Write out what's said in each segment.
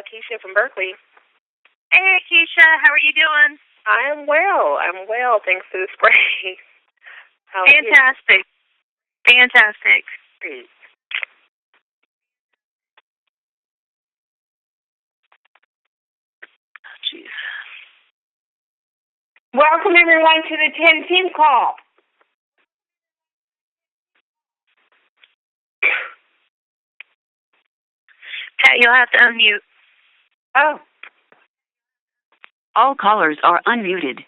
Keisha from Berkeley. Hey, Keisha, how are you doing? I am well. Thanks to the spray. Fantastic. Fantastic. Great. Jeez. Welcome, everyone, to the 10 team call. Pat, you'll have to unmute. Oh. All callers are unmuted.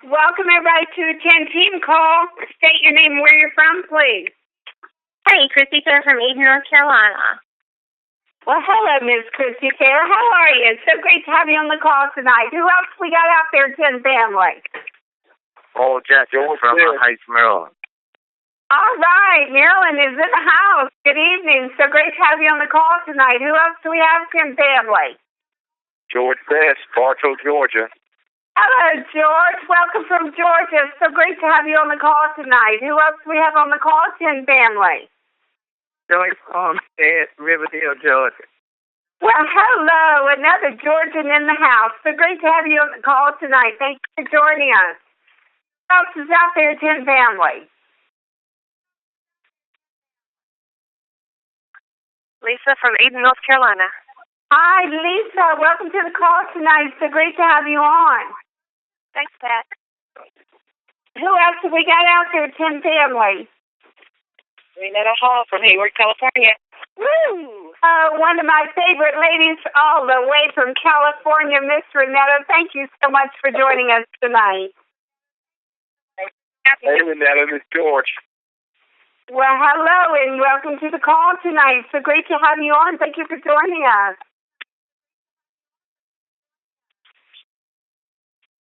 Welcome, everybody, to the 10 team call. State your name and where you're from, please. Hey, Christy Fair from Eden, North Carolina. Well, hello, Ms. Christy Fair. How are you? It's so great to have you on the call tonight. Who else we got out there, 10 family? Oh, Jack George from Heights, Maryland. All right, Maryland is in the house. Good evening. So great to have you on the call tonight. Who else do we have, 10 family? George Best, Bartow, Georgia. Hello, George. Welcome from Georgia. So great to have you on the call tonight. Who else do we have on the call, 10 family? Joyce Armstead, Riverdale, Georgia. Well, hello, another Georgian in the house. So great to have you on the call tonight. Thank you for joining us. Who else is out there, 10 family? Lisa from Eden, North Carolina. Hi, Lisa. Welcome to the call tonight. So great to have you on. Thanks, Pat. Who else have we got out there, 10 family? Renetta Hall from Hayward, California. Woo! One of my favorite ladies all the way from California, Miss Renetta. Thank you so much for joining us tonight. Hey, Renetta, this is George. Well, hello, and welcome to the call tonight. So great to have you on. Thank you for joining us.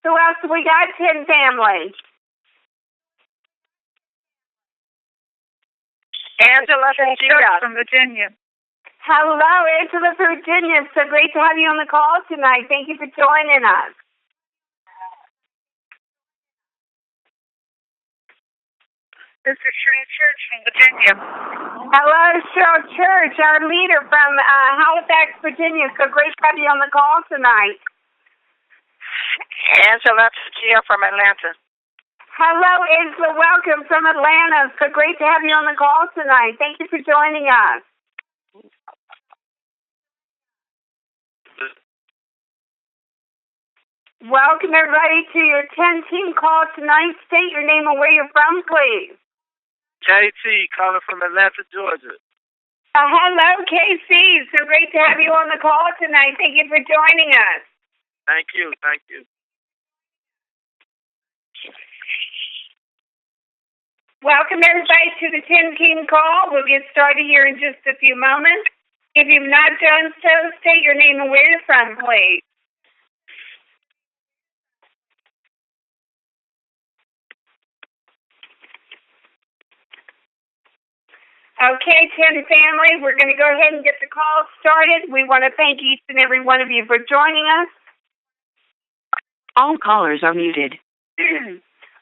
Who else have we got, 10 family? Angela from Virginia. Hello, Angela from Virginia. So great to have you on the call tonight. Thank you for joining us. This is Cheryl Church from Virginia. Hello, Cheryl Church, our leader from Halifax, Virginia. So great to have you on the call tonight. Angela from Atlanta. Hello, Isla. Welcome from Atlanta. So great to have you on the call tonight. Thank you for joining us. Welcome, everybody, to your 10-team call tonight. State your name and where you're from, please. KT, calling from Atlanta, Georgia. Hello, KC. So great to have you on the call tonight. Thank you for joining us. Thank you. Welcome, everybody, to the 10-team call. We'll get started here in just a few moments. If you've not done so, state your name and where you're from, please. Okay, 10 family, we're going to go ahead and get the call started. We want to thank each and every one of you for joining us. All callers are muted.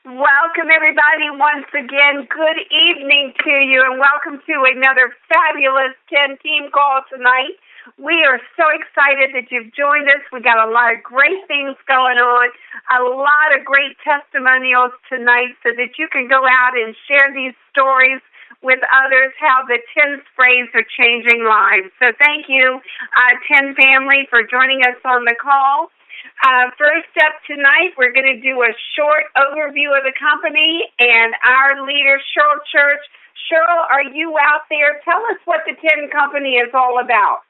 Welcome, everybody, once again. Good evening to you, and welcome to another fabulous 10-team call tonight. We are so excited that you've joined us. We got a lot of great things going on, a lot of great testimonials tonight so that you can go out and share these stories with others, how the 10 sprays are changing lives. So thank you, 10 family, for joining us on the call. First up tonight, we're going to do a short overview of the company and our leader, Cheryl Church. Cheryl, are you out there? Tell us what the 10 company is all about.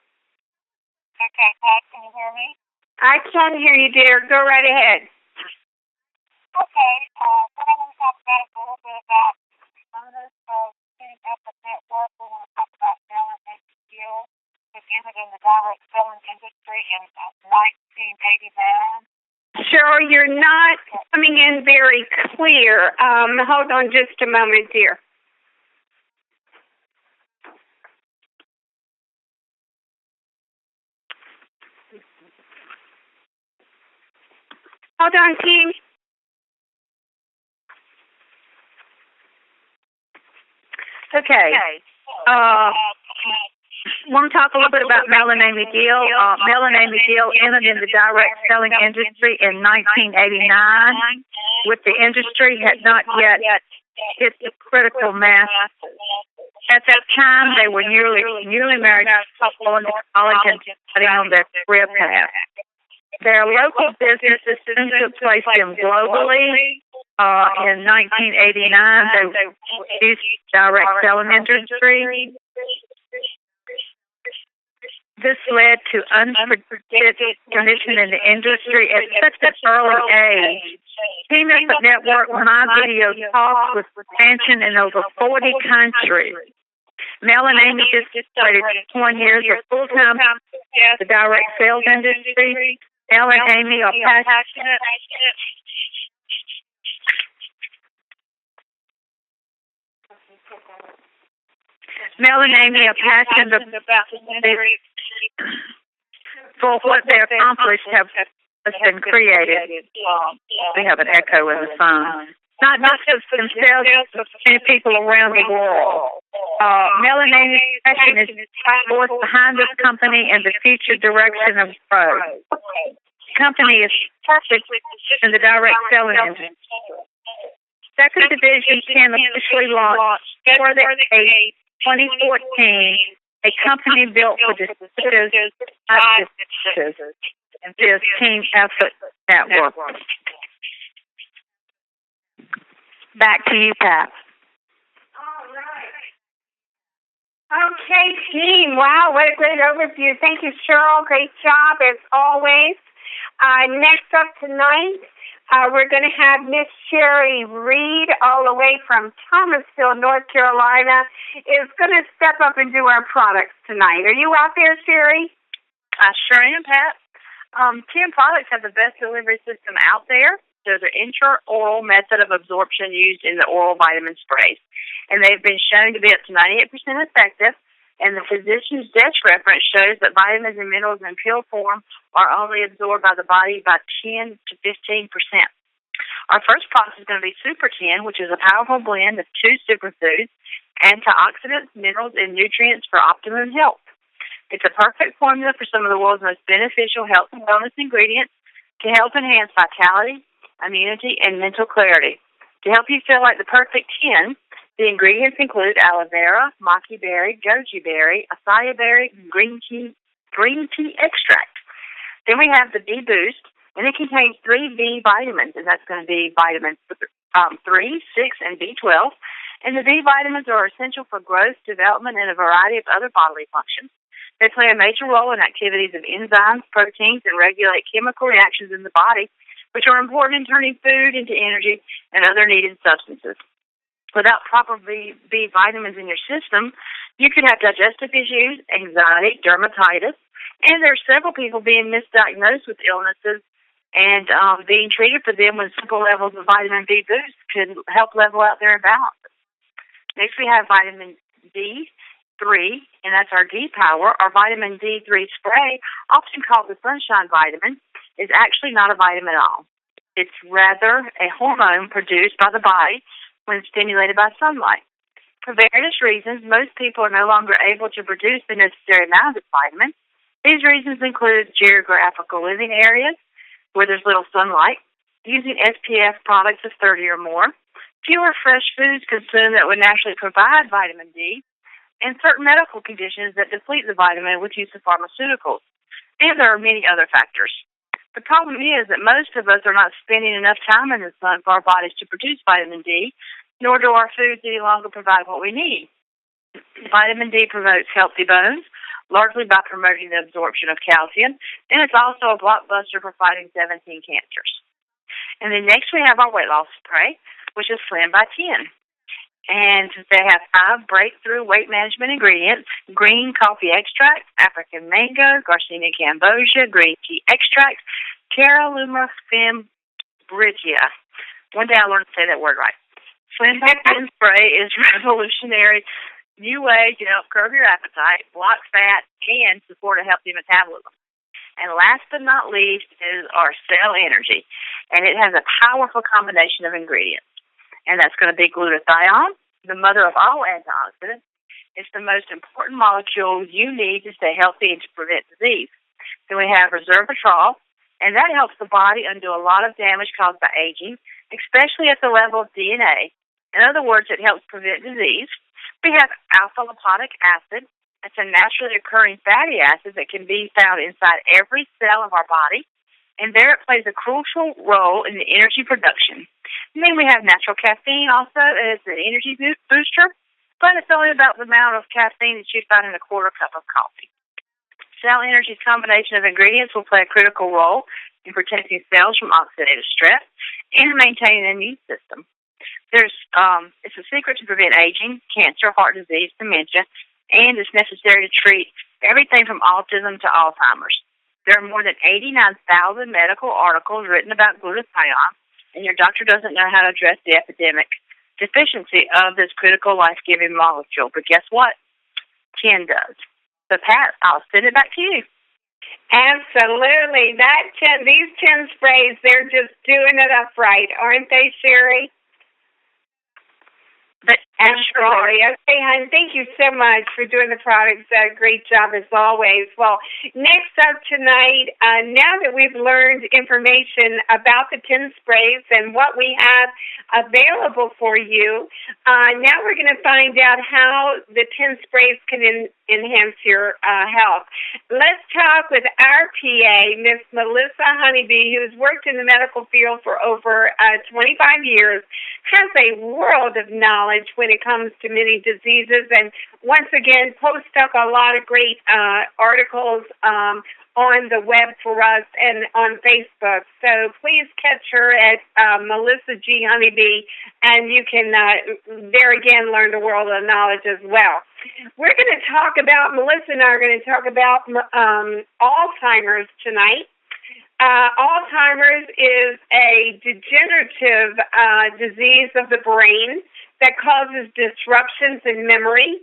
Okay, Pat, can you hear me? I can hear you, dear. Go right ahead. Okay, what I want to talk about is a little bit about owners of setting up a network. We want to talk about Maryland and Skill, who ended in the direct selling industry in 1989. Cheryl, you're not coming in very clear. Hold on just a moment, dear. Hold on, team. Okay. want to talk a little bit about Melanie McGill. Melanie McGill entered in the direct selling industry in 1989, with the industry had not yet hit the critical mass. At that time, they were newly married couple in college and studying on their career path. Their local businesses soon took place in globally. In 1989, they used direct selling industry. This led to unpredicted condition in the industry at such an early age. Team Effort Network My Video talks with expansion in over 40 countries. Mel and Amy just celebrated 20 years of full-time in the direct sales industry. Mel and Amy are passionate. Mel and Amy are passionate about for what they accomplished has been created. We have an echo in the phone. Not just for themselves, but for many people around the world. Mel and Amy's passion is force behind this company and the future direction of growth. The company is perfect in the direct selling industry. Second Division can officially launch for the 2014, a company built for distributors and this Team Effort Network. Back to you, Pat. All right. Okay, team. Wow, what a great overview. Thank you, Cheryl. Great job, as always. Next up tonight, we're going to have Miss Sherry Reed, all the way from Thomasville, North Carolina, is going to step up and do our products tonight. Are you out there, Sherry? I sure am, Pat. 10 products have the best delivery system out there. There's an intraoral method of absorption used in the oral vitamin sprays, and they've been shown to be up to 98% effective. And the physician's desk reference shows that vitamins and minerals in pill form are only absorbed by the body by 10 to 15%. Our first product is going to be Super 10, which is a powerful blend of 2 superfoods, antioxidants, minerals, and nutrients for optimum health. It's a perfect formula for some of the world's most beneficial health and wellness ingredients to help enhance vitality, immunity, and mental clarity. To help you feel like the perfect 10, the ingredients include aloe vera, maki berry, goji berry, acai berry, green tea extract. Then we have the B Boost, and it contains 3 B vitamins, and that's going to be vitamins 3, 6, and B12. And the B vitamins are essential for growth, development, and a variety of other bodily functions. They play a major role in activities of enzymes, proteins, and regulate chemical reactions in the body, which are important in turning food into energy and other needed substances. Without proper B vitamins in your system, you could have digestive issues, anxiety, dermatitis, and there are several people being misdiagnosed with illnesses and being treated for them when simple levels of vitamin B boost could help level out their imbalances. Next, we have vitamin D3, and that's our D Power. Our vitamin D3 spray, often called the sunshine vitamin, is actually not a vitamin at all. It's rather a hormone produced by the body when stimulated by sunlight. For various reasons, most people are no longer able to produce the necessary amount of this vitamin. These reasons include geographical living areas where there's little sunlight, using SPF products of 30 or more, fewer fresh foods consumed that would naturally provide vitamin D, and certain medical conditions that deplete the vitamin with use of pharmaceuticals. And there are many other factors. The problem is that most of us are not spending enough time in the sun for our bodies to produce vitamin D, nor do our foods any longer provide what we need. Vitamin D promotes healthy bones, largely by promoting the absorption of calcium, and it's also a blockbuster for fighting 17 cancers. And then next we have our weight loss spray, which is Slim by 10. And they have 5 breakthrough weight management ingredients: green coffee extract, African mango, Garcinia cambogia, green tea extract, Caralluma fimbrigia. One day I learned to say that word right. Slim by 10 spray is revolutionary new way to help curb your appetite, block fat, and support a healthy metabolism. And last but not least is our Cell Energy, and it has a powerful combination of ingredients. And that's going to be glutathione, the mother of all antioxidants, It's the most important molecule you need to stay healthy and to prevent disease. Then we have resveratrol, and that helps the body undo a lot of damage caused by aging, especially at the level of DNA. In other words, it helps prevent disease. We have alpha-lipoic acid. It's a naturally occurring fatty acid that can be found inside every cell of our body, and there it plays a crucial role in the energy production. And then we have natural caffeine also, and it's an energy booster, but it's only about the amount of caffeine that you find in a quarter cup of coffee. Cell Energy's combination of ingredients will play a critical role in protecting cells from oxidative stress and maintaining an immune system. It's a secret to prevent aging, cancer, heart disease, dementia, and it's necessary to treat everything from autism to Alzheimer's. There are more than 89,000 medical articles written about glutathione, and your doctor doesn't know how to address the epidemic deficiency of this critical life-giving molecule. But guess what? 10 does. So, Pat, I'll send it back to you. Absolutely. These 10 sprays, they're just doing it up right, aren't they, Sherry? But absolutely. Okay, hon, thank you so much for doing the products. Great job as always. Well, next up tonight, now that we've learned information about the 10 sprays and what we have available for you, now we're going to find out how the 10 sprays can enhance your health. Let's talk with our PA, Miss Melissa Honeybee, who's worked in the medical field for over 25 years, has a world of knowledge when it comes to many diseases, and once again posts up a lot of great articles on the web for us and on Facebook. So please catch her at Melissa G. Honeybee, and you can there again learn the world of knowledge as well. We're going to talk about, Melissa and I are going to talk about Alzheimer's tonight. Alzheimer's is a degenerative disease of the brain that causes disruptions in memory,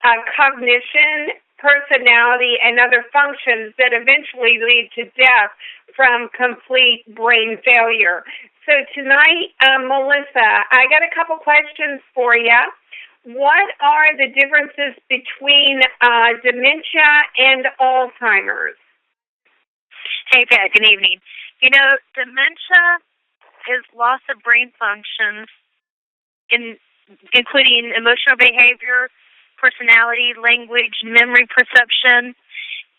cognition, personality, and other functions that eventually lead to death from complete brain failure. So tonight, Melissa, I got a couple questions for you. What are the differences between dementia and Alzheimer's? Hey, Pat, good evening. You know, dementia is loss of brain functions, including emotional behavior, personality, language, memory, perception.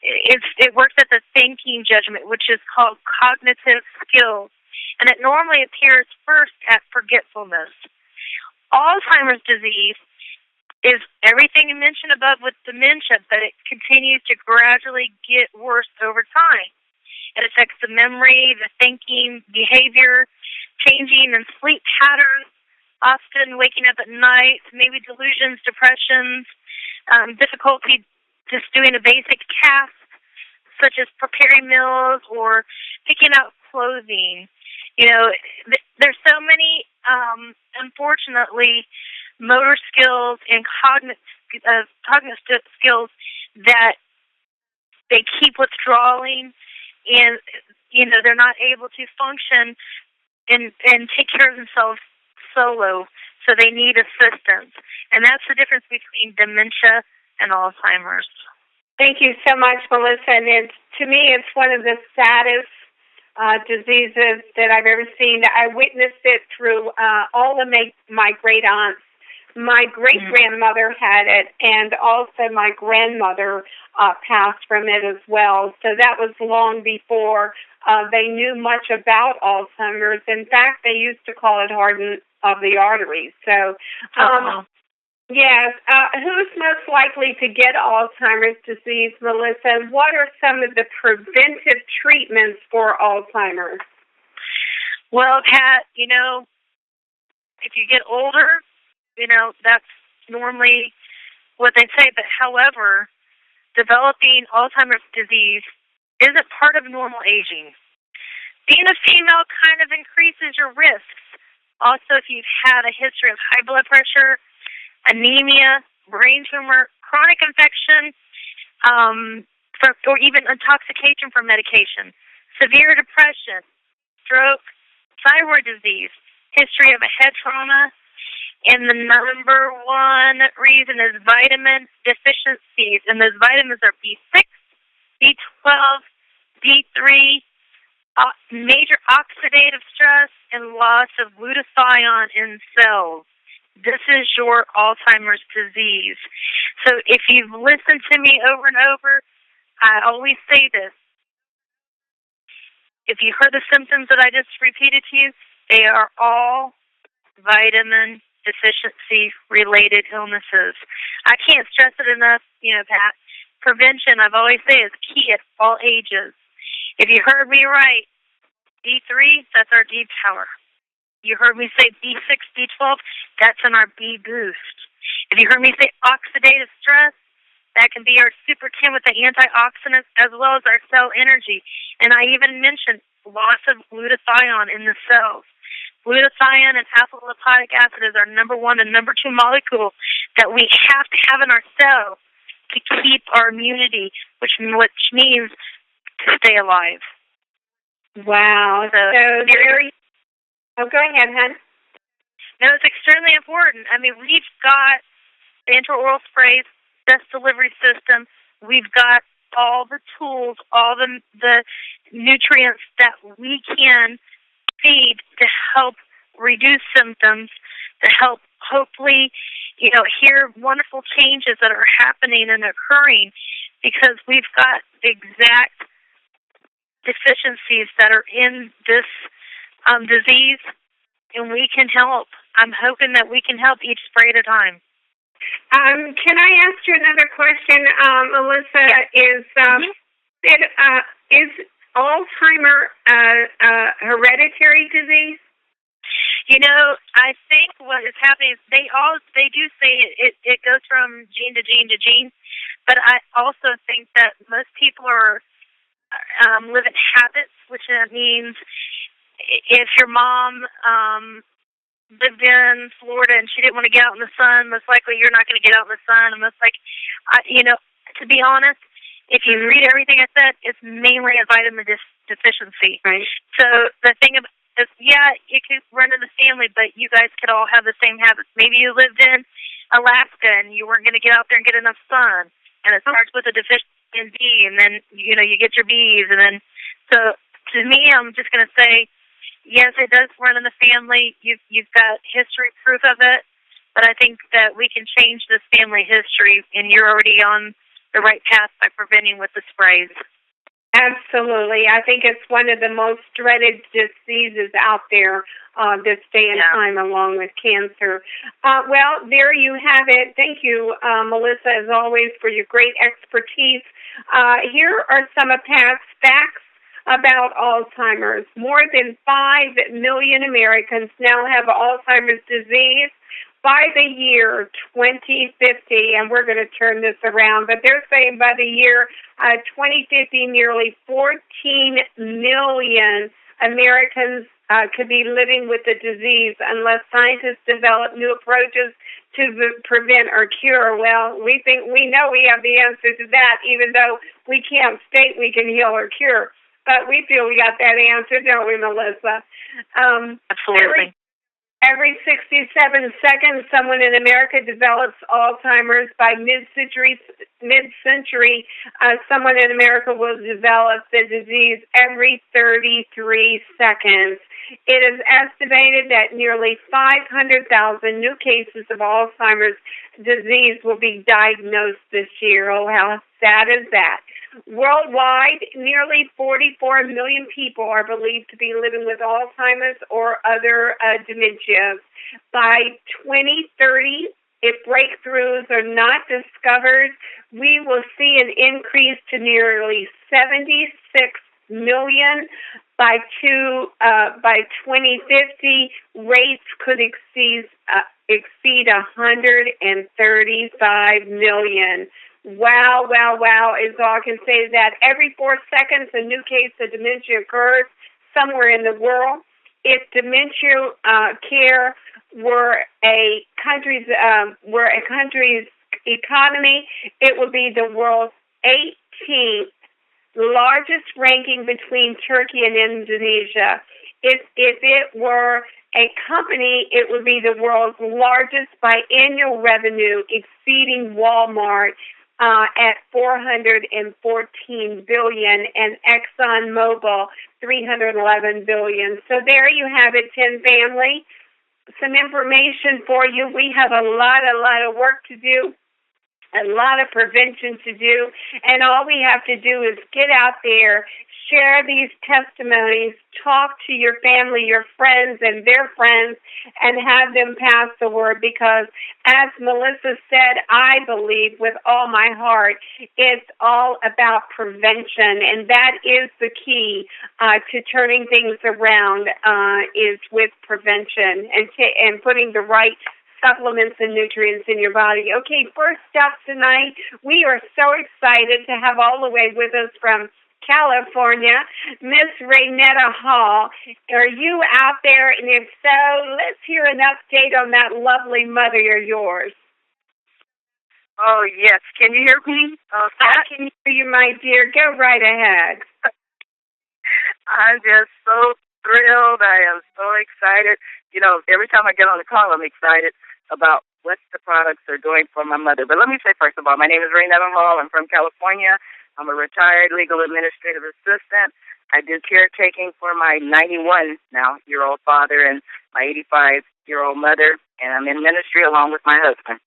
It works at the thinking judgment, which is called cognitive skills, and it normally appears first at forgetfulness. Alzheimer's disease is everything you mentioned above with dementia, but it continues to gradually get worse over time. It affects the memory, the thinking, behavior, changing in sleep patterns, often waking up at night, maybe delusions, depressions, difficulty just doing a basic task, such as preparing meals or picking out clothing. You know, there's so many, unfortunately, motor skills and cognitive skills that they keep withdrawing, and, you know, they're not able to function and take care of themselves solo, so they need assistance. And that's the difference between dementia and Alzheimer's. Thank you so much, Melissa. And to me, it's one of the saddest diseases that I've ever seen. I witnessed it through all of my great aunts. My great-grandmother had it, and also my grandmother passed from it as well. So that was long before they knew much about Alzheimer's. In fact, they used to call it hardening of the arteries. So, yes, who's most likely to get Alzheimer's disease, Melissa? And what are some of the preventive treatments for Alzheimer's? Well, Pat, you know, if you get older, you know, that's normally what they say. But however, developing Alzheimer's disease isn't part of normal aging. Being a female kind of increases your risks. Also, if you've had a history of high blood pressure, anemia, brain tumor, chronic infection, or even intoxication from medication, severe depression, stroke, thyroid disease, history of a head trauma, And the number one reason is vitamin deficiencies. And those vitamins are B6, B12, D3, major oxidative stress, and loss of glutathione in cells. This is your Alzheimer's disease. So if you've listened to me over and over, I always say this. If you heard the symptoms that I just repeated to you, they are all vitamin deficiency-related illnesses. I can't stress it enough, Pat. Prevention, I've always said, is key at all ages. If you heard me right, D3, that's our D power. You heard me say B6, B12, that's in our B boost. If you heard me say oxidative stress, that can be our Super 10 with the antioxidants as well as our cell energy. And I even mentioned loss of glutathione in the cells. Glutathione and alpha lipoic acid is our number 1 and number 2 molecule that we have to have in our cells to keep our immunity, which means to stay alive. Wow. So very... Oh, go ahead, hon. No, it's extremely important. I mean, we've got the intraoral sprays, best delivery system. We've got all the tools, all the nutrients that we can feed to help reduce symptoms, to help hopefully, hear wonderful changes that are happening and occurring because we've got exact deficiencies that are in this disease, and we can help. I'm hoping that we can help each spray at a time. Can I ask you another question, Melissa? Yes. Is Alzheimer a hereditary disease? I think what is happening is they do say it goes from gene to gene to gene, but I also think that most people are live in habits, which means if your mom lived in Florida and she didn't want to get out in the sun, most likely you're not going to get out in the sun. And most likely, to be honest, if you read everything I said, it's mainly a vitamin deficiency. Right. So the thing about it, it could run in the family, but you guys could all have the same habits. Maybe you lived in Alaska and you weren't going to get out there and get enough sun, and it starts with a deficiency in D, and then you get your B's, and then so to me, I'm just going to say, yes, it does run in the family. You've got history proof of it, but I think that we can change this family history, and you're already on the right path by preventing with the sprays. Absolutely. I think it's one of the most dreaded diseases out there this day and time, along with cancer. Well, there you have it. Thank you, Melissa, as always, for your great expertise. Here are some of Pat's facts about Alzheimer's. More than 5 million Americans now have Alzheimer's disease. By the year 2050, and we're going to turn this around, but they're saying by the year 2050, nearly 14 million Americans could be living with the disease unless scientists develop new approaches to prevent or cure. Well, we know we have the answer to that, even though we can't state we can heal or cure. But we feel we got that answer, don't we, Melissa? Absolutely. Every 67 seconds, someone in America develops Alzheimer's. By mid-century, someone in America will develop the disease every 33 seconds. It is estimated that nearly 500,000 new cases of Alzheimer's disease will be diagnosed this year. Oh, how sad is that? Worldwide, nearly 44 million people are believed to be living with Alzheimer's or other dementias. By 2030, if breakthroughs are not discovered, we will see an increase to nearly 76 million. By 2050, rates could exceed 135 million. Wow, wow, wow is all I can say. That every 4 seconds a new case of dementia occurs somewhere in the world. If dementia care were a country's economy, it would be the world's 18th largest ranking between Turkey and Indonesia. If it were a company, it would be the world's largest by annual revenue, exceeding Walmart at $414 billion, and ExxonMobil $311 billion. So there you have it, 10 family. Some information for you. We have a lot of work to do, a lot of prevention to do, and all we have to do is get out there, share these testimonies, talk to your family, your friends, and their friends, and have them pass the word, because as Melissa said, I believe with all my heart, it's all about prevention, and that is the key to turning things around, is with prevention and putting the right supplements and nutrients in your body. Okay, first up tonight, we are so excited to have all the way with us from California, Miss Raynetta Hall. Are you out there? And if so, let's hear an update on that lovely mother of yours. Oh, yes. Can you hear me? I can hear you, my dear. Go right ahead. I'm just so thrilled. I am so excited. You know, every time I get on the call, I'm excited about what the products are doing for my mother. But let me say, first of all, my name is Raynetta Hall. I'm from California. I'm a retired legal administrative assistant. I do caretaking for my 91-year-old father and my 85-year-old mother, and I'm in ministry along with my husband,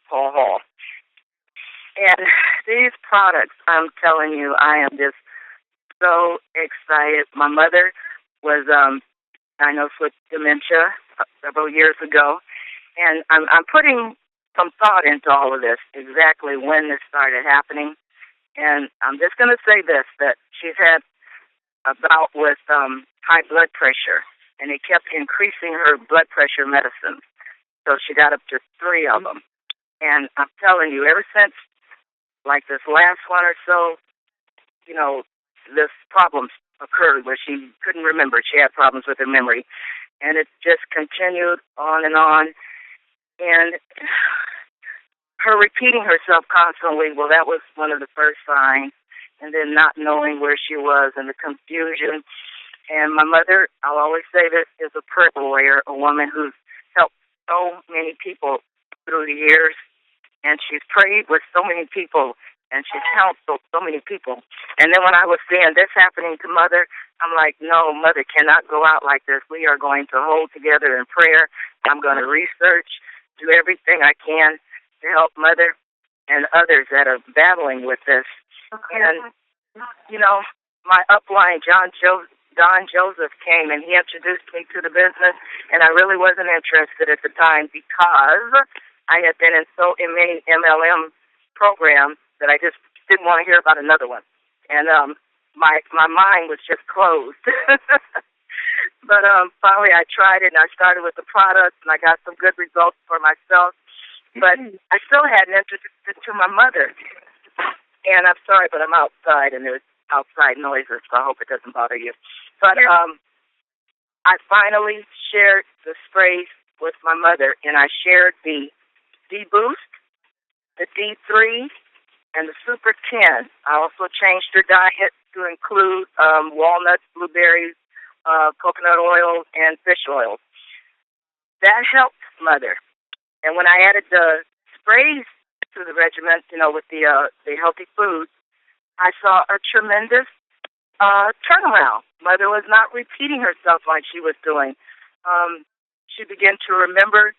Paul Hall. And these products, I'm telling you, I am just so excited. My mother was diagnosed with dementia several years ago, and I'm putting some thought into all of this, exactly when this started happening. And I'm just going to say this, that she's had a bout with high blood pressure, and it kept increasing her blood pressure medicines. So she got up to 3 of them. And I'm telling you, ever since, like this last one or so, you know, this problem occurred where she couldn't remember. She had problems with her memory. And it just continued on. And her repeating herself constantly, well, that was one of the first signs. And then not knowing where she was and the confusion. And my mother, I'll always say this, is a prayer warrior, a woman who's helped so many people through the years. And she's prayed with so many people, and she's counseled so many people. And then when I was seeing this happening to Mother, I'm like, no, Mother cannot go out like this. We are going to hold together in prayer. I'm going to research, do everything I can to help Mother and others that are battling with this. Okay. And, you know, my upline, Don Joseph, came and he introduced me to the business, and I really wasn't interested at the time because I had been in many MLM programs that I just didn't want to hear about another one. And my mind was just closed. But finally I tried it, and I started with the product, and I got some good results for myself. But I still hadn't introduced it to my mother. And I'm sorry, but I'm outside, and there's outside noises, so I hope it doesn't bother you. But I finally shared the sprays with my mother, and I shared the D-Boost, the D3, and the Super 10. I also changed her diet to include walnuts, blueberries, coconut oil, and fish oil. That helped Mother. And when I added the sprays to the regimen, you know, with the healthy food, I saw a tremendous turnaround. Mother was not repeating herself like she was doing. She began to remember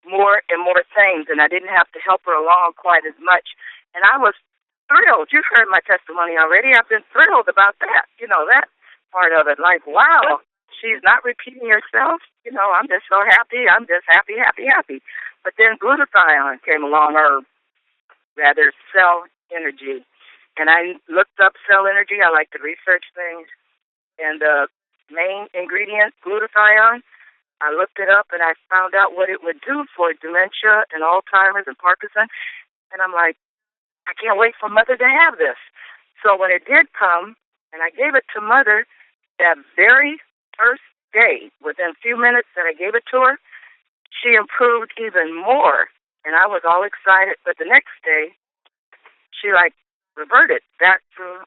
more and more things, and I didn't have to help her along quite as much. And I was thrilled. You've heard my testimony already. I've been thrilled about that, you know, that part of it. Like, wow, she's not repeating herself. You know, I'm just so happy. I'm just happy, happy, happy. But then glutathione came along, or rather cell energy. And I looked up cell energy. I like to research things. And the main ingredient, glutathione, I looked it up, and I found out what it would do for dementia and Alzheimer's and Parkinson. And I'm like, I can't wait for Mother to have this. So when it did come, and I gave it to Mother that very first day, within a few minutes that I gave it to her, she improved even more. And I was all excited. But the next day, she, reverted back to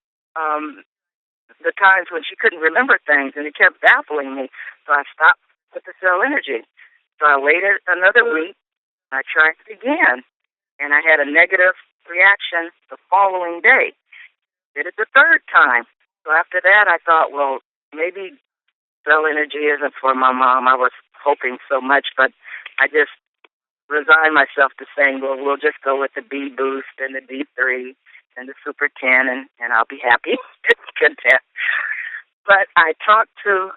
the times when she couldn't remember things, and it kept baffling me. So I stopped with the cell energy. So I waited another week. I tried it again, and I had a negative reaction the following day. Did it the third time. So after that, I thought, well, maybe cell energy isn't for my mom. I was hoping so much, but I just resigned myself to saying, well, we'll just go with the B boost and the D3 and the Super 10, and I'll be happy. It's content. But I talked to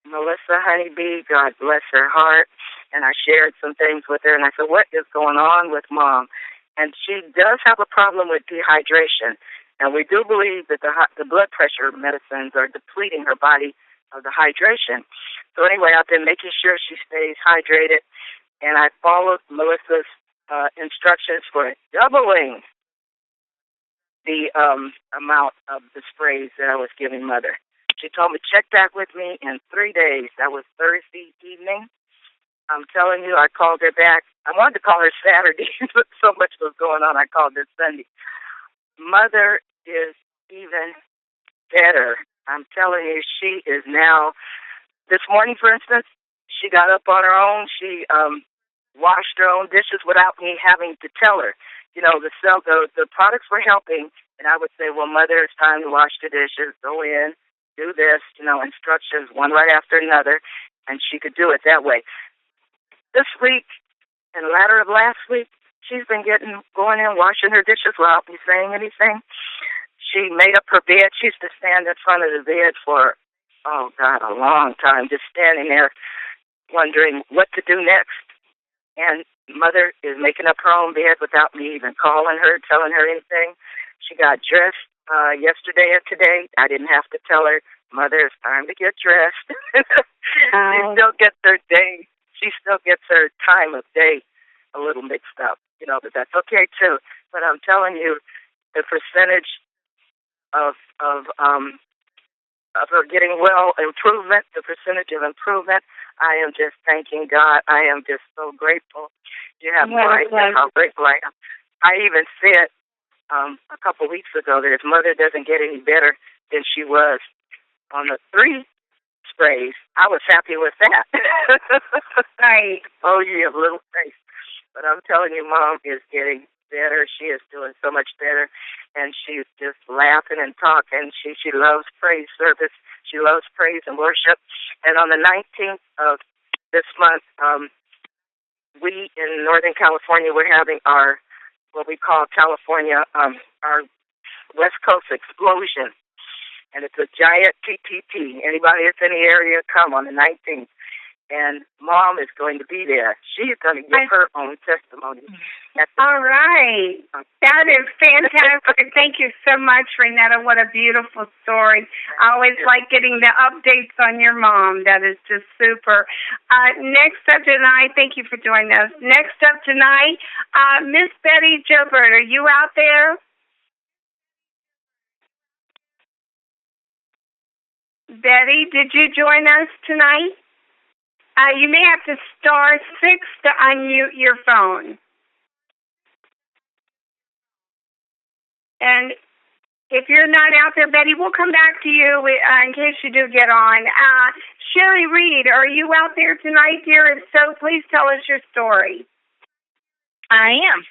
Melissa Honeybee, God bless her heart, and I shared some things with her, and I said, what is going on with Mom? And she does have a problem with dehydration, and we do believe that the blood pressure medicines are depleting her body of the hydration. So anyway, I've been making sure she stays hydrated, and I followed Melissa's instructions for doubling the amount of the sprays that I was giving Mother. She told me, check back with me in 3 days. That was Thursday evening. I'm telling you, I called her back. I wanted to call her Saturday, but so much was going on, I called her Sunday. Mother is even better. I'm telling you, she is now, this morning, for instance, she got up on her own. She washed her own dishes without me having to tell her. You know, the products were helping, and I would say, well, Mother, it's time to wash the dishes, go in, do this, instructions, one right after another, and she could do it that way. This week, and the latter of last week, she's been going in, washing her dishes without me saying anything. She made up her bed. She used to stand in front of the bed for, oh, God, a long time, just standing there wondering what to do next. And Mother is making up her own bed without me even calling her, telling her anything. She got dressed yesterday and today. I didn't have to tell her, Mother, it's time to get dressed. She still gets her day. She still gets her time of day a little mixed up, but that's okay too. But I'm telling you, the percentage of her getting well improvement, the percentage of improvement, I am just thanking God. I am just so grateful. You have no idea how grateful I am. I even said a couple of weeks ago that if Mother doesn't get any better than she was on the 3 sprays, I was happy with that. Right. Oh, you have a little face. But I'm telling you, Mom is getting better. She is doing so much better. And she's just laughing and talking. She loves praise service. She loves praise and worship. And on the 19th of this month, we in Northern California, we're having our, what we call California, our West Coast Explosion. And it's a giant PPP. Anybody that's in the area, come on the 19th. And Mom is going to be there. She is going to give her own testimony. All right. That is fantastic. Thank you so much, Renetta. What a beautiful story. I always like getting the updates on your mom. That is just super. Next up tonight, thank you for joining us. Next up tonight, Miss Betty Gilbert. Are you out there? Betty, did you join us tonight? You may have to star 6 to unmute your phone. And if you're not out there, Betty, we'll come back to you in case you do get on. Sherry Reed, are you out there tonight, dear? If so, please tell us your story. I am.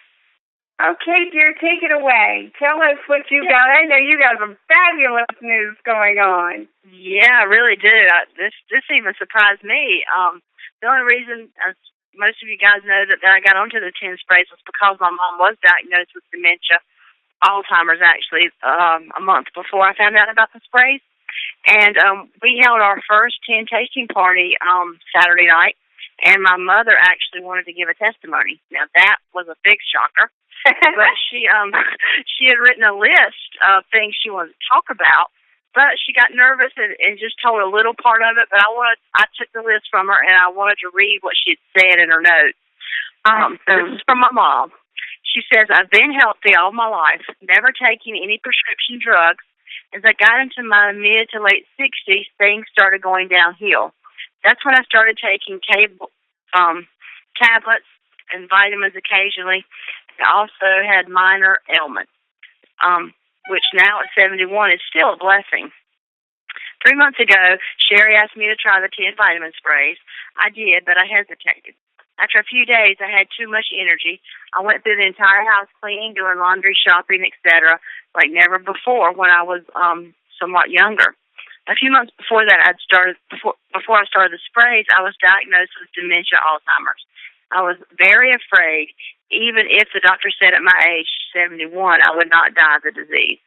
Okay, dear, take it away. Tell us what you got. I know you got some fabulous news going on. Yeah, I really do. This even surprised me. The only reason, as most of you guys know, that I got onto the 10 sprays was because my mom was diagnosed with dementia, Alzheimer's actually, a month before I found out about the sprays. And we held our first 10 tasting party Saturday night, and my mother actually wanted to give a testimony. Now, that was a big shocker. But she had written a list of things she wanted to talk about, but she got nervous and just told a little part of it. But I took the list from her, and I wanted to read what she had said in her notes. This is from my mom. She says, I've been healthy all my life, never taking any prescription drugs. As I got into my mid to late 60s, things started going downhill. That's when I started taking tablets and vitamins occasionally. I also had minor ailments, which now at 71 is still a blessing. 3 months ago, Sherry asked me to try the 10 vitamin sprays. I did, but I hesitated. After a few days, I had too much energy. I went through the entire house cleaning, doing laundry, shopping, etc., like never before when I was somewhat younger. A few months before that, before I started the sprays, I was diagnosed with dementia Alzheimer's. I was very afraid, even if the doctor said at my age, 71, I would not die of the disease.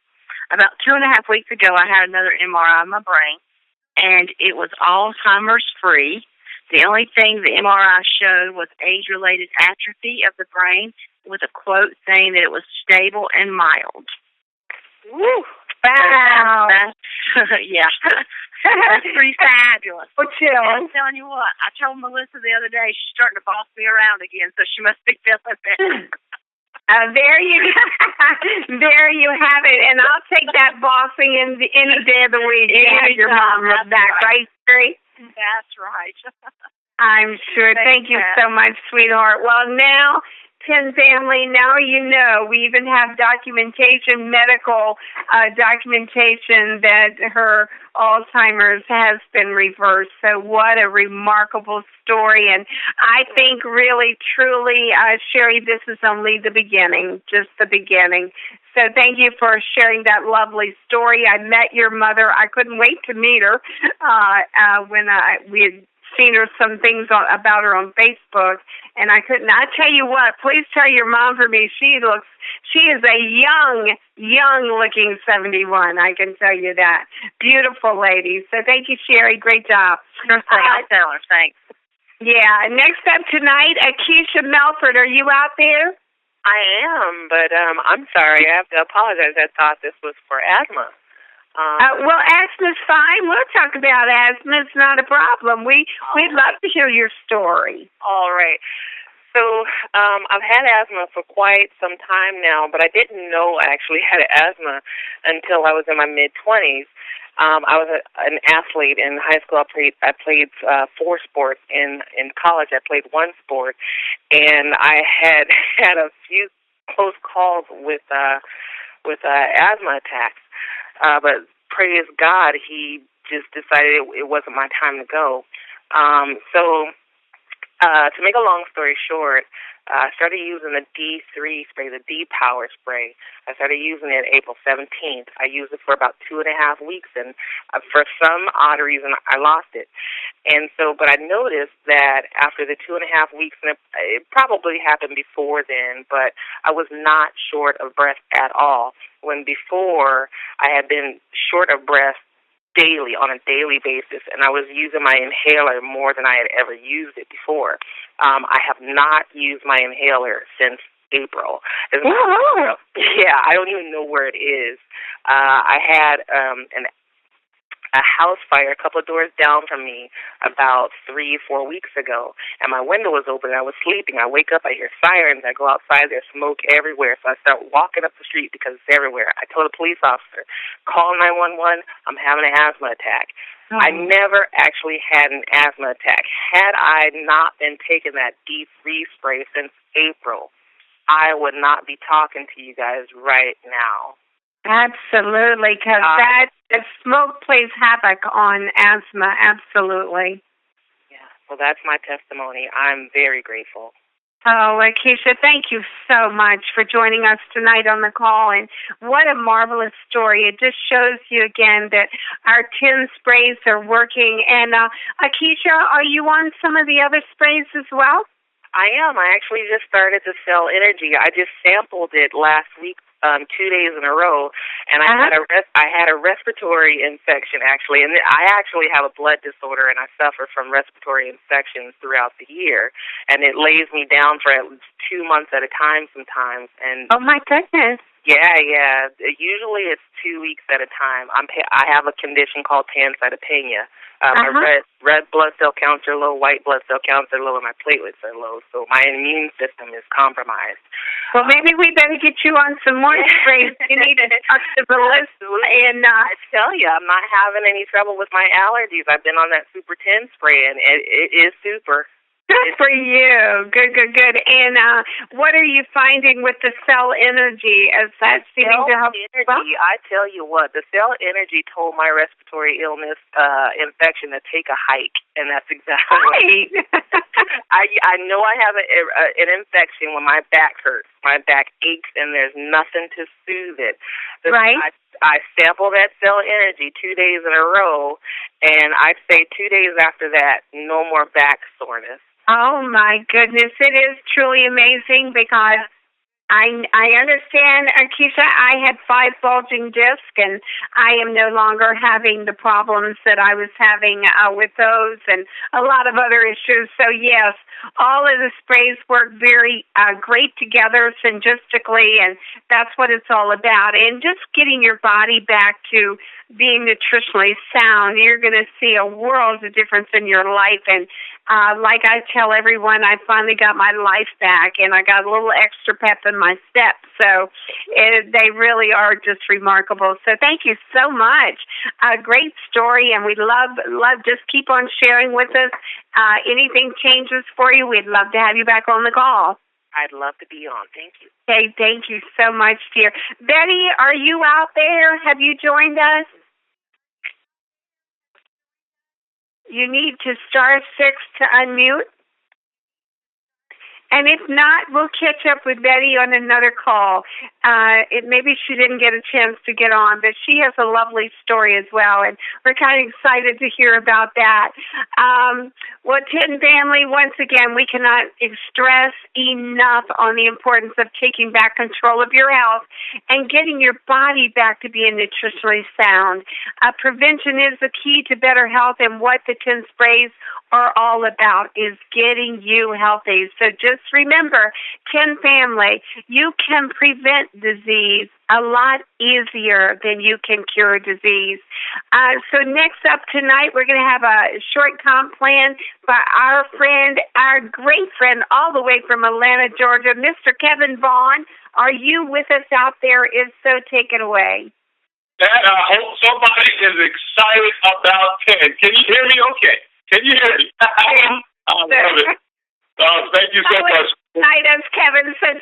About 2.5 weeks ago, I had another MRI of my brain, and it was Alzheimer's free. The only thing the MRI showed was age-related atrophy of the brain with a quote saying that it was stable and mild. Woo! Wow. Yeah. That's pretty fabulous. Oh, chill. I'm telling you what, I told Melissa the other day she's starting to boss me around again, so she must be feeling better. There you have it. And I'll take that bossing any day of the week. Any your mom look back, right, Sherry? That's right. I'm sure. Thank you so much, sweetheart. Well, now, Penn family, now you know. We even have documentation, medical documentation that her Alzheimer's has been reversed. So what a remarkable story. And I think really, truly, Sherry, this is only the beginning, just the beginning. So thank you for sharing that lovely story. I met your mother. I couldn't wait to meet her when we had seen her some things about her on Facebook, and I couldn't. I tell you what, please tell your mom for me. She is a young looking 71. I can tell you that. Beautiful lady. So thank you, Sherry. Great job. Sure thing. I tell her. Thanks. Yeah. Next up tonight, Keisha Melford. Are you out there? I am, but I'm sorry. I have to apologize. I thought this was for asthma. Well, asthma's fine. We'll talk about asthma. It's not a problem. We'd love to hear your story. All right. So I've had asthma for quite some time now, but I didn't know I actually had asthma until I was in my mid-20s. I was an athlete in high school. I played 4 sports. In college, I played 1 sport, and I had a few close calls with asthma attacks. But praise God, he just decided it wasn't my time to go. So to make a long story short, I started using the D3 spray, the D-Power spray. I started using it April 17th. I used it for about 2.5 weeks, and for some odd reason, I lost it. And so, but I noticed that after the 2.5 weeks, and it probably happened before then, but I was not short of breath at all. When before, I had been short of breath daily, on a daily basis, and I was using my inhaler more than I had ever used it before. I have not used my inhaler since April. Yeah, I don't even know where it is. I had a house fire a couple of doors down from me about 3-4 weeks ago, and my window was open. I was sleeping. I wake up, I hear sirens. I go outside, there's smoke everywhere, so I start walking up the street because it's everywhere. I told a police officer, call 911, I'm having an asthma attack. I never actually had an asthma attack. Had I not been taking that D3 spray since April, I would not be talking to you guys right now. Absolutely, because that smoke plays havoc on asthma, absolutely. Yeah, well, that's my testimony. I'm very grateful. Oh, Keisha, thank you so much for joining us tonight on the call, and what a marvelous story. It just shows you again that our 10 sprays are working. And Keisha, are you on some of the other sprays as well? I am. I actually just started to sell energy. I just sampled it last week, 2 days in a row, and I had a respiratory infection actually, and I actually have a blood disorder, and I suffer from respiratory infections throughout the year, and it lays me down for at least 2 months at a time sometimes. And oh my goodness. Yeah. Usually it's 2 weeks at a time. I have a condition called pancytopenia. My red blood cell counts are low, white blood cell counts are low, and my platelets are low, so my immune system is compromised. Well, maybe we better get you on some more sprays. You need to talk to the list. And I tell you, I'm not having any trouble with my allergies. I've been on that Super 10 spray, and it is super. Good for you. Good. And what are you finding with the cell energy? Is that seeming to help? Energy, I tell you what, the cell energy told my respiratory illness infection to take a hike, and that's exactly what I know I have an infection when my back hurts. My back aches, and there's nothing to soothe it. Right. I sample that cell energy 2 days in a row, and I'd say 2 days after that, no more back soreness. Oh, my goodness. It is truly amazing because I understand, Keisha, I had 5 bulging discs, and I am no longer having the problems that I was having with those and a lot of other issues. So, yes, all of the sprays work very great together synergistically, and that's what it's all about. And just getting your body back to being nutritionally sound, you're going to see a world of difference in your life. And like I tell everyone, I finally got my life back, and I got a little extra pep in my step. So they really are just remarkable. So thank you so much. Great story, and we'd love just keep on sharing with us. Anything changes for you, we'd love to have you back on the call. I'd love to be on. Thank you. Okay, thank you so much, dear. Betty, are you out there? Have you joined us? You need to star 6 to unmute. And if not, we'll catch up with Betty on another call. Maybe she didn't get a chance to get on, but she has a lovely story as well, and we're kind of excited to hear about that. Well, Tin family, once again, we cannot stress enough on the importance of taking back control of your health and getting your body back to being nutritionally sound. Prevention is the key to better health, and what the Tin sprays are all about is getting you healthy. So just remember, Tin family, you can prevent disease a lot easier than you can cure disease. So next up tonight, we're going to have a short comp plan by our friend, our great friend, all the way from Atlanta, Georgia, Mr. Kevin Vaughn. Are you with us out there? If so, take it away. That I hope somebody is excited about 10. Can you hear me okay? Can you hear me? I love it. Thank you so much. Night, as Kevin said.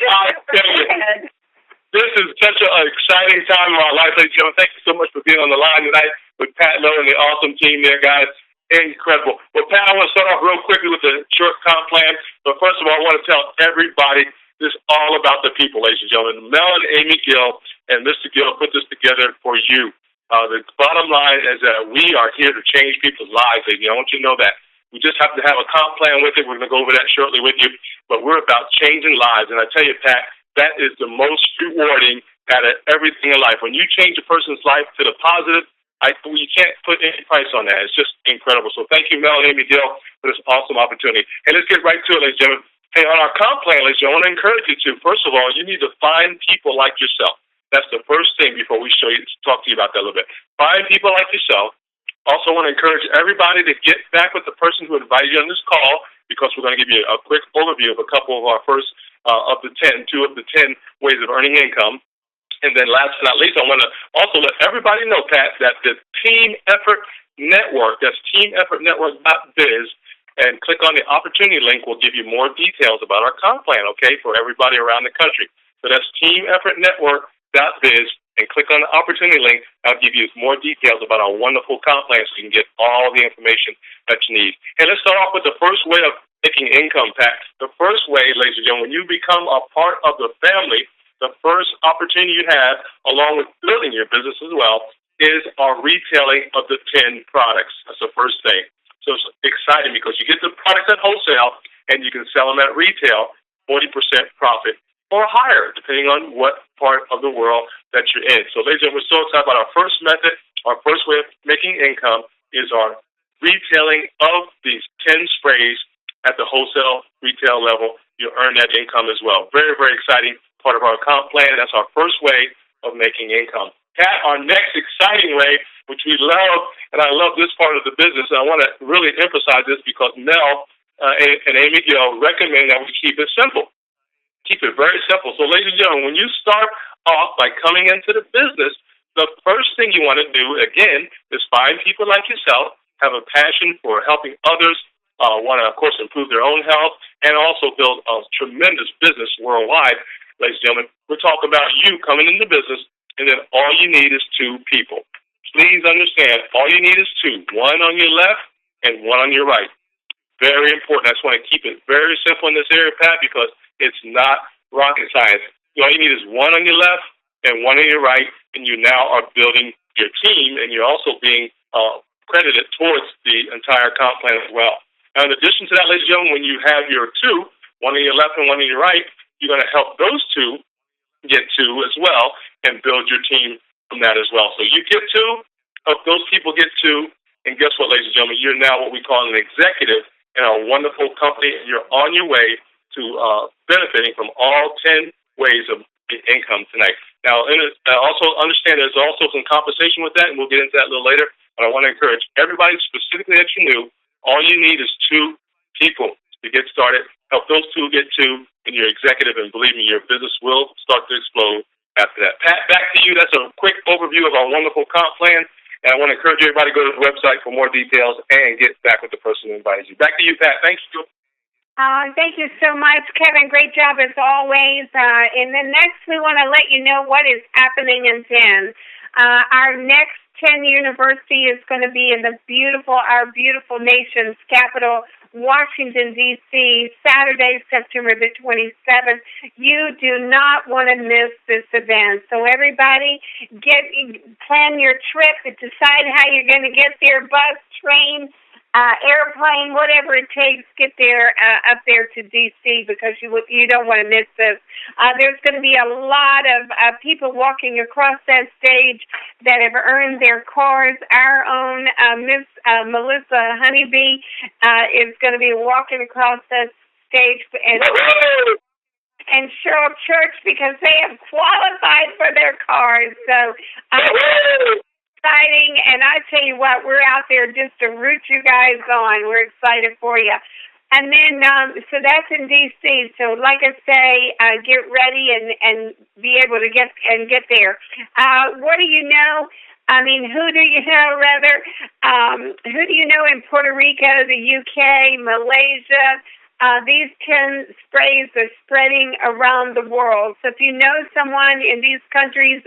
This is such an exciting time in my life, ladies and gentlemen. Thank you so much for being on the line tonight with Pat Lowe and the awesome team there, guys. Incredible. Well, Pat, I want to start off real quickly with the short comp plan. But first of all, I want to tell everybody this is all about the people, ladies and gentlemen. Mel and Amy Gill and Mr. Gill put this together for you. The bottom line is that we are here to change people's lives, ladies. I want you to know that. We just have to have a comp plan with it. We're going to go over that shortly with you. But we're about changing lives. And I tell you, Pat, that is the most rewarding out of everything in life. When you change a person's life to the positive, you can't put any price on that. It's just incredible. So thank you, Mel and Amy Gill, for this awesome opportunity. Hey, let's get right to it, ladies and gentlemen. Hey, on our comp plan, ladies and gentlemen, I want to encourage you to, first of all, you need to find people like yourself. That's the first thing before we talk to you about that a little bit. Find people like yourself. Also want to encourage everybody to get back with the person who invited you on this call, because we're going to give you a quick overview of a couple of our first two of the 10 ways of earning income. And then last but not least, I want to also let everybody know, Pat, that the Team Effort Network, that's teameffortnetwork.biz, and click on the opportunity link, will give you more details about our comp plan, okay, for everybody around the country. So that's teameffortnetwork.biz. And click on the opportunity link. I'll give you more details about our wonderful comp plan so you can get all the information that you need. And let's start off with the first way of making income, Pat. The first way, ladies and gentlemen, when you become a part of the family, the first opportunity you have, along with building your business as well, is our retailing of the 10 products. That's the first thing. So it's exciting because you get the products at wholesale and you can sell them at retail, 40% profit or higher, depending on what part of the world that you're in. So, ladies and gentlemen, we're so excited about our first method. Our first way of making income is our retailing of these 10 sprays at the wholesale retail level. You earn that income as well. Very, very exciting part of our comp plan. That's our first way of making income. Pat, our next exciting way, which we love, and I love this part of the business, and I want to really emphasize this because Mel and Amy Gill recommend that we keep it simple. Keep it very simple. So, ladies and gentlemen, when you start off by coming into the business, the first thing you want to do, again, is find people like yourself, have a passion for helping others want to, of course, improve their own health and also build a tremendous business worldwide, ladies and gentlemen. We're talking about you coming into business, and then all you need is two people. Please understand, all you need is two, one on your left and one on your right. Very important. I just want to keep it very simple in this area, Pat, because it's not rocket science. All you need is one on your left and one on your right, and you now are building your team, and you're also being credited towards the entire comp plan as well. Now, in addition to that, ladies and gentlemen, when you have your two, one on your left and one on your right, you're going to help those two get two as well and build your team from that as well. So you get two, help those people get two, and guess what, ladies and gentlemen? You're now what we call an executive in a wonderful company, and you're on your way to benefiting from all 10 ways of income tonight. Now, also understand there's also some compensation with that, and we'll get into that a little later. But I want to encourage everybody, specifically that you knew, all you need is two people to get started. Help those two get two, and you're executive, and believe me, your business will start to explode after that. Pat, back to you. That's a quick overview of our wonderful comp plan, and I want to encourage everybody to go to the website for more details and get back with the person who invited you. Back to you, Pat. Thank you. Thank you so much, Kevin. Great job as always. And then next, we want to let you know what is happening in 10. Our next 10 University is going to be in our beautiful nation's capital, Washington, D.C., Saturday, September the 27th. You do not want to miss this event. So everybody, plan your trip, decide how you're going to get there, bus, train, airplane, whatever it takes, get there up there to D.C. because you don't want to miss this. There's going to be a lot of people walking across that stage that have earned their cars. Our own Miss Melissa Honeybee is going to be walking across that stage and Cheryl Church because they have qualified for their cars. So exciting, and I tell you what, we're out there just to root you guys on. We're excited for you. And then, so that's in D.C. So, like I say, get ready and be able to get there. What do you know? I mean, who do you know, rather? Who do you know in Puerto Rico, the UK, Malaysia? These 10 sprays are spreading around the world. So if you know someone in these countries,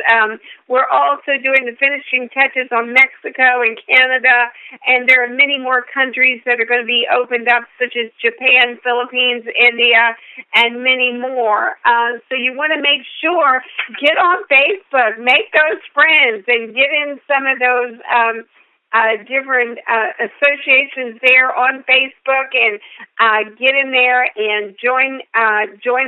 we're also doing the finishing touches on Mexico and Canada, and there are many more countries that are going to be opened up, such as Japan, Philippines, India, and many more. So you want to make sure, get on Facebook, make those friends, and get in some of those different associations there on Facebook, and get in there and join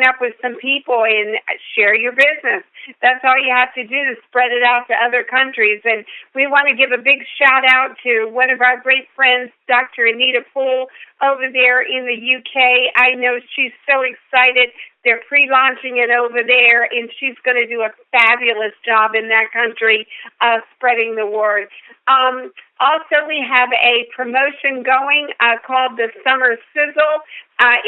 up with some people and share your business. That's all you have to do to spread it out to other countries. And we want to give a big shout out to one of our great friends, Dr. Anita Poole, over there in the UK. I know she's so excited. They're pre-launching it over there, and she's going to do a fabulous job in that country spreading the word. Also, we have a promotion going called the Summer Sizzle.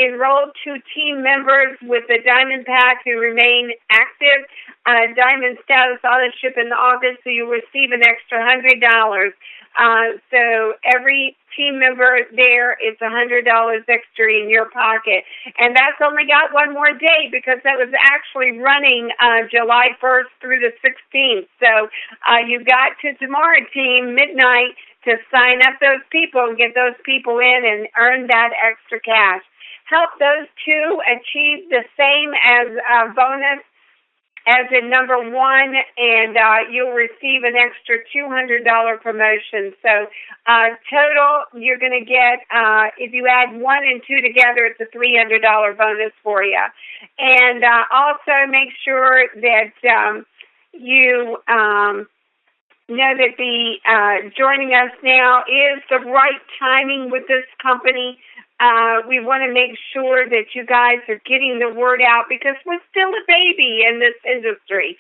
Enrolled 2 team members with the Diamond Pack who remain active. Diamond status authorship in August, so you'll receive an extra $100. So every team member there is $100 extra in your pocket. And that's only got one more day because that was actually running July 1st through the 16th. So you've got to tomorrow, team, midnight, to sign up those people and get those people in and earn that extra cash. Help those 2 achieve the same as bonus as in number 1, and you'll receive an extra $200 promotion. So total, you're going to get, if you add 1 and 2 together, it's a $300 bonus for you. And also make sure that you know that the joining us now is the right timing with this company. We want to make sure that you guys are getting the word out because we're still a baby in this industry.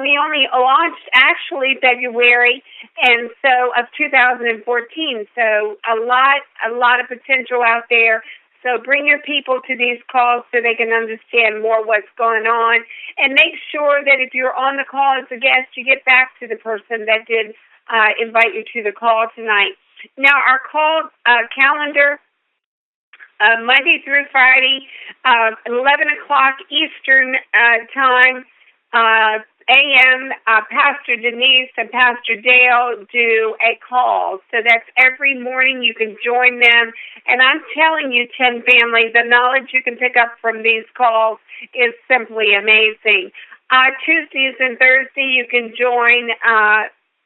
We only launched actually February of 2014. So a lot of potential out there. So bring your people to these calls so they can understand more what's going on. And make sure that if you're on the call as a guest, you get back to the person that did invite you to the call tonight. Now, our call calendar Monday through Friday, 11 o'clock Eastern time, a.m., Pastor Denise and Pastor Dale do a call. So that's every morning. You can join them. And I'm telling you, 10 family, the knowledge you can pick up from these calls is simply amazing. Tuesdays and Thursday, you can join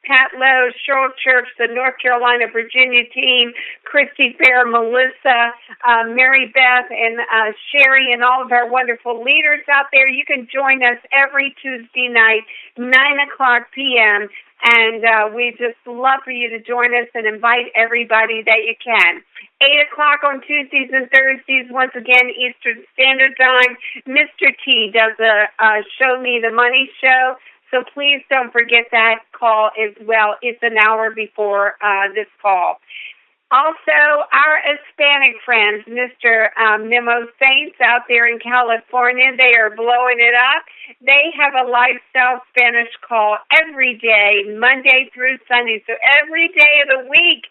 Pat Lowe, Cheryl Church, the North Carolina, Virginia team, Christy Fair, Melissa, Mary Beth, and Sherry, and all of our wonderful leaders out there. You can join us every Tuesday night, 9 o'clock p.m., and we just love for you to join us and invite everybody that you can. 8 o'clock on Tuesdays and Thursdays, once again, Eastern Standard Time. Mr. T does a Show Me the Money show. So please don't forget that call as well. It's an hour before this call. Also, our Hispanic friends, Mr. Memo Saints out there in California, they are blowing it up. They have a lifestyle Spanish call every day, Monday through Sunday. So every day of the week,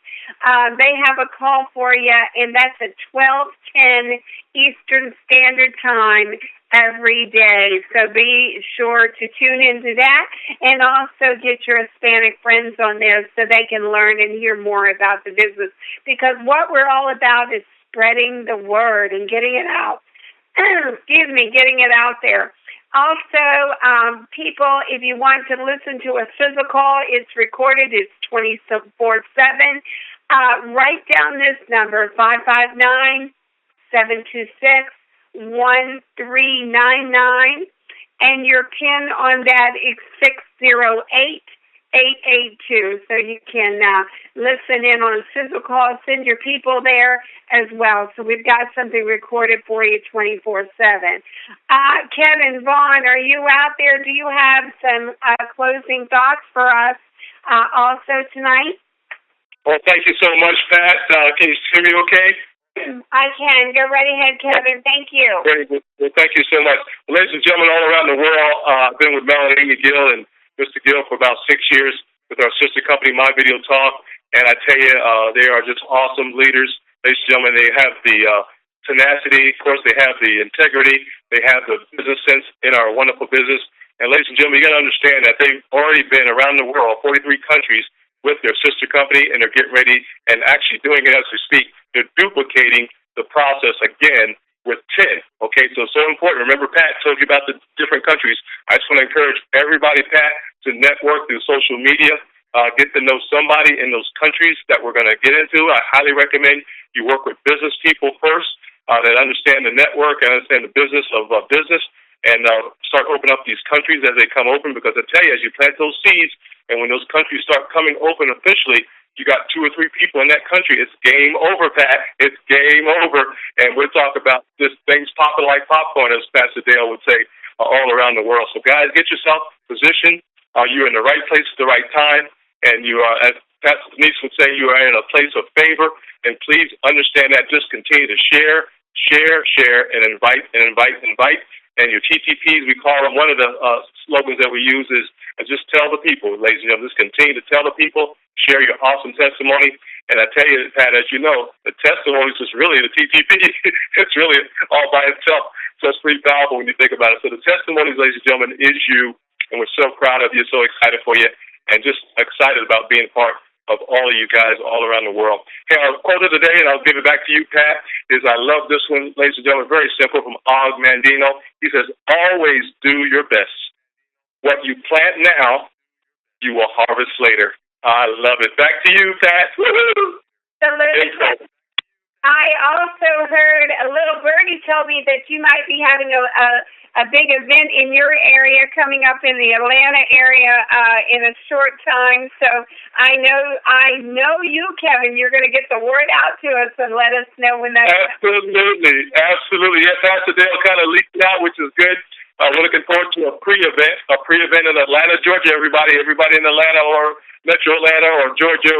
they have a call for you, and that's at 12:10 Eastern Standard Time every day. So be sure to tune into that, and also get your Hispanic friends on there so they can learn and hear more about the business, because what we're all about is spreading the word and getting it out. Getting it out there. Also, people, if you want to listen to a physical, it's recorded. It's 24/7. Write down this number, 559-726-1399, and your PIN on that is 608882. So you can listen in on a physical call, send your people there as well. So we've got something recorded for you 24/7. Kevin Vaughn, are you out there? Do you have some closing thoughts for us also tonight? Well, thank you so much, Pat. Can you hear me okay? I can. Go right ahead, Kevin. Thank you. Very good. Well, thank you so much. Well, ladies and gentlemen all around the world, I've been with Melanie Gill and Mr. Gill for about 6 years with our sister company, My Video Talk, and I tell you, they are just awesome leaders. Ladies and gentlemen, they have the tenacity. Of course, they have the integrity. They have the business sense in our wonderful business. And ladies and gentlemen, you got to understand that they've already been around the world, 43 countries, with their sister company, and they're getting ready and actually doing it as we speak. They're duplicating the process again with 10. Okay, so it's so important. Remember, Pat told you about the different countries. I just want to encourage everybody, Pat, to network through social media. Get to know somebody in those countries that we're going to get into. I highly recommend you work with business people first that understand the network and understand the business of business, and start opening up these countries as they come open, because I tell you, as you plant those seeds, and when those countries start coming open officially, you got 2 or 3 people in that country, it's game over, Pat. It's game over. And we'll talk about this things popping like popcorn, as Pastor Dale would say, all around the world. So, guys, get yourself positioned. You're in the right place at the right time. And you are, as Pastor Denise would say, you are in a place of favor. And please understand that. Just continue to share, and invite. And your TTPs, we call them, one of the slogans that we use is just tell the people, ladies and gentlemen. Just continue to tell the people, share your awesome testimony. And I tell you, Pat, as you know, the testimony is just really the TTP. It's really all by itself. So it's pretty powerful when you think about it. So the testimonies, ladies and gentlemen, is you. And we're so proud of you, so excited for you, and just excited about being part of all of you guys all around the world. Hey, our quote of the day, and I'll give it back to you, Pat, is I love this one, ladies and gentlemen, very simple, from Og Mandino. He says, always do your best. What you plant now, you will harvest later. I love it. Back to you, Pat. Woo-hoo! I also heard a little birdie tell me that you might be having a big event in your area coming up in the Atlanta area in a short time. So I know you, Kevin. You're going to get the word out to us and let us know when that. Absolutely. Yeah, Pastor Dale kind of leaked it out, which is good. We're looking forward to a pre-event in Atlanta, Georgia. Everybody in Atlanta or Metro Atlanta or Georgia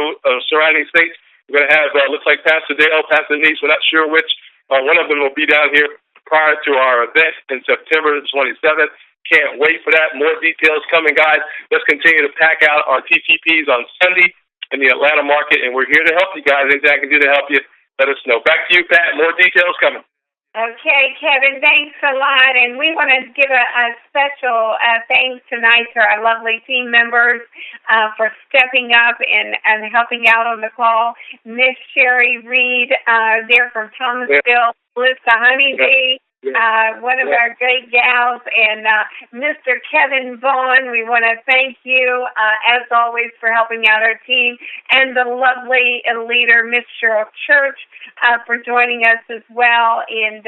surrounding states. We're going to have, looks like Pastor Dale, Pastor Denise, we're not sure which. One of them will be down here prior to our event in September 27th. Can't wait for that. More details coming, guys. Let's continue to pack out our TTPs on Sunday in the Atlanta market, and we're here to help you guys. Anything I can do to help you, let us know. Back to you, Pat. More details coming. Okay, Kevin, thanks a lot. And we want to give a special thanks tonight to our lovely team members for stepping up and helping out on the call. Miss Sherry Reed, there from Thomasville, Melissa Honeybee, one of our great gals, and Mr. Kevin Vaughn. We want to thank you, as always, for helping out our team, and the lovely leader, Miss Cheryl Church, for joining us as well. And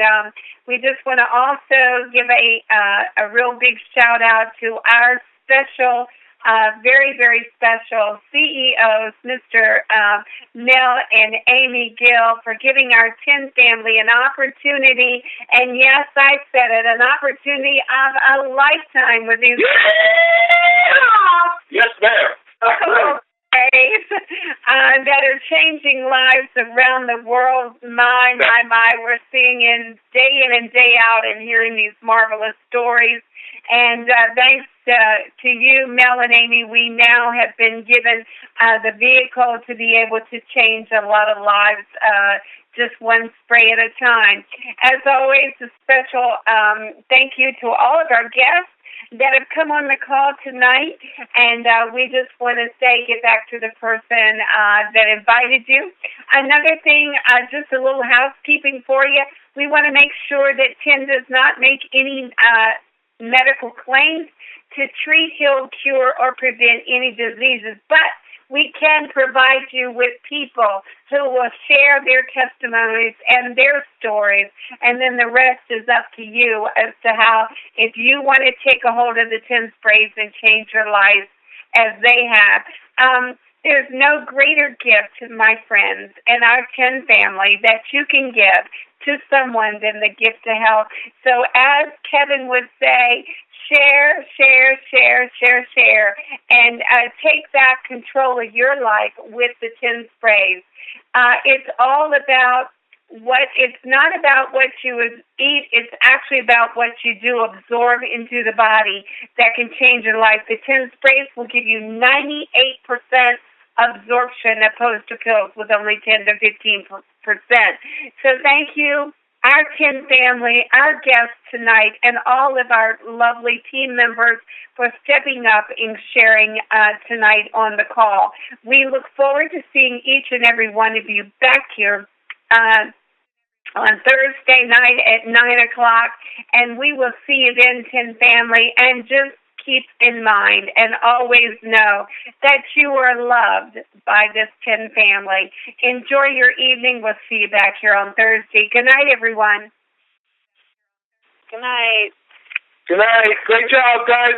we just want to also give a real big shout out to our special, very, very special CEOs, Mr. Mel and Amy Gill, for giving our 10 family an opportunity, and yes, I said it, an opportunity of a lifetime with these. Yes, ma'am. That are changing lives around the world. My, we're seeing day in and day out and hearing these marvelous stories. And thanks to you, Mel and Amy, we now have been given the vehicle to be able to change a lot of lives, just one spray at a time. As always, a special thank you to all of our guests that have come on the call tonight, and we just want to say, get back to the person that invited you. Another thing, just a little housekeeping for you, we want to make sure that TIN does not make any medical claims to treat, heal, cure, or prevent any diseases, but we can provide you with people who will share their testimonies and their stories, and then the rest is up to you as to how, if you want to take a hold of the 10 sprays and change your life as they have. There's no greater gift, my friends, and our 10 family that you can give to someone than the gift of health. So as Kevin would say, share, share, share, share, share, and take back control of your life with the 10 sprays. It's all about it's not about what you eat, it's actually about what you do absorb into the body that can change your life. The 10 sprays will give you 98% absorption opposed to pills with only 10 to 15%. So thank you, our 10 family, our guests tonight, and all of our lovely team members for stepping up and sharing tonight on the call. We look forward to seeing each and every one of you back here on Thursday night at 9 o'clock, and we will see you then, 10 family, and just keep in mind and always know that you are loved by this 10 family. Enjoy your evening. We'll see you back here on Thursday. Good night, everyone. Good night. Good night. Great job, guys.